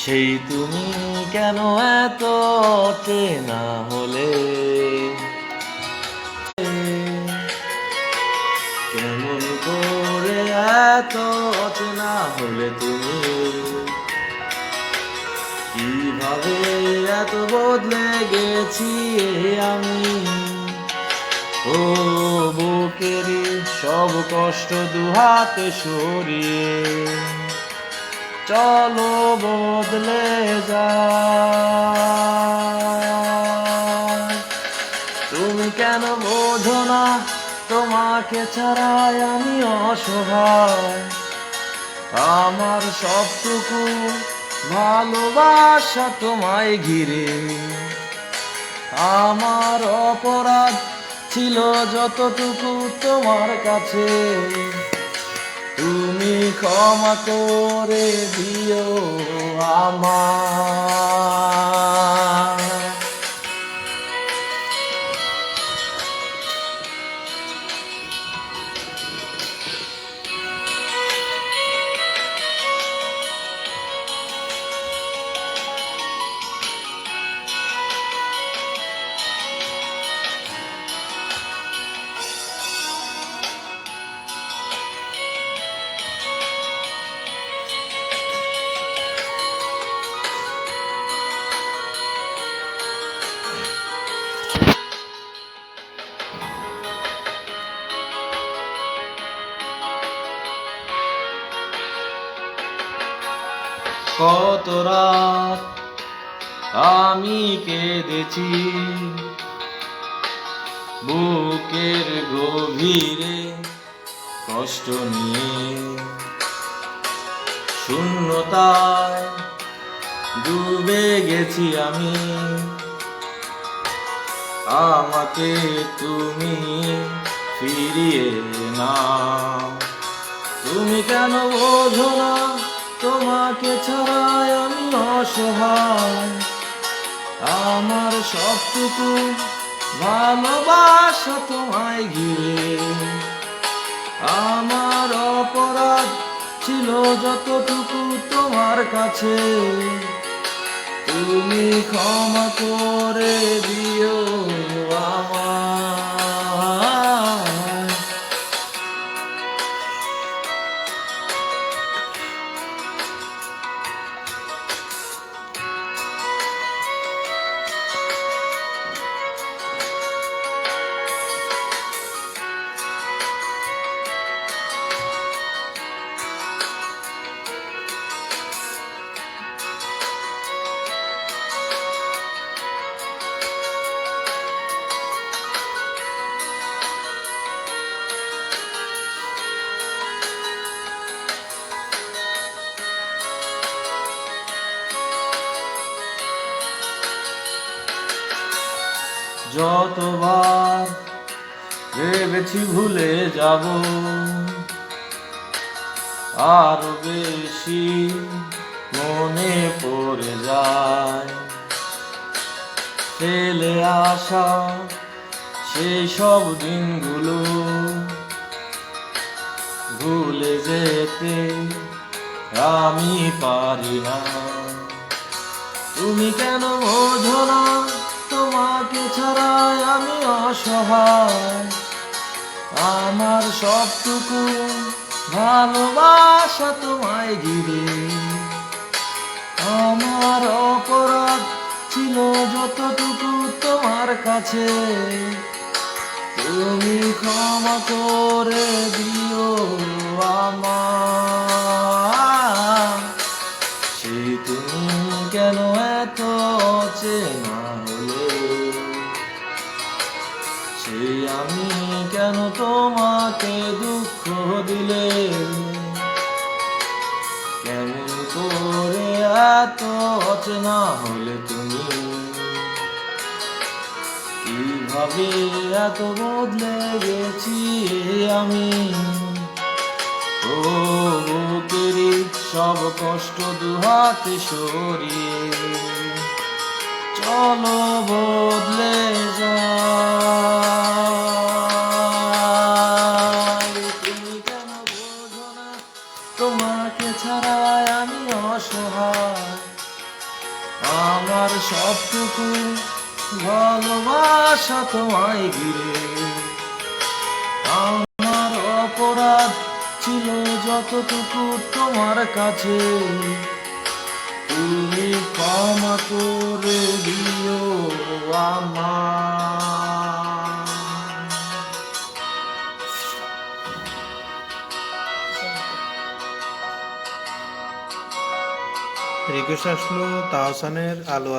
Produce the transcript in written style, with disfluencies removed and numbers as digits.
সেই তুমি কেন এত চেনা হলে, কেমন করে এত চেনা হলে তুমি, কিভাবে এত বদলে গেছি আমি। ও বুকেরই সব কষ্ট দুহাতে সরিয়ে চলো বদলে যায়। তুমি কেন বোঝো না তোমাকে ছাড়াই আমি অসহায়, আমার সবটুকু ভালোবাসা তোমায় ঘিরে। আমার অপরাধ ছিল যতটুকু তোমার কাছে, তুমি ক্ষমা করে দিও আমায়। কত রাত আমি কেঁদেছি বুকের গভীরে কষ্ট নিয়ে, শূন্যতায় ডুবে গেছি আমি। আমাকে তুমি ফিরিয়ে নাও। তুমি কেন বোঝো না তোমাকে ছাড়াই আমি অসহায়, আমার সবটুকু ভালোবাসা তোমায় ঘিরে। আমার অপরাধ ছিল যতটুকু তোমার কাছে, তুমি ক্ষমা করে দিও আমায়। যতবার ভেবেছি ভুলে যাব, আরো বেশি মনে পড়ে যায় ফেলে আসা সেই সব দিনগুলো। ভুলে যেতে আমি পারি না। তুমি কেন বোঝো না তোমাকে ছাড়াই আমি অসহায়, আমার সবটুকু ভালোবাসা তোমায় ঘিরে। আমার অপরাধ ছিল যতটুকু তোমার কাছে, তুমি ক্ষমা করে দিও আমায়। সেই তুমি কেন এত চেনা হলে, সেই আমি কেন তোমাকে দুঃখ দিলে, কেমন করে এত অচেনা হলে তুমি, কিভাবে এত বদলে গেছি আমি। ও বুকেরই সব কষ্ট দুহাতে সরিয়ে চলো বদলে যাই। তুমি কেন বোঝো না তোমাকে ছাড়াই আমি অসহায়, ভালোবাসা তোমায় ঘিরে। আমার অপরাধ ছিল যতটুকু তোমার কাছে, তুমি ক্ষমা করে দিও আমার। রিকোয়েস্ট আসলো তাহসানের আলো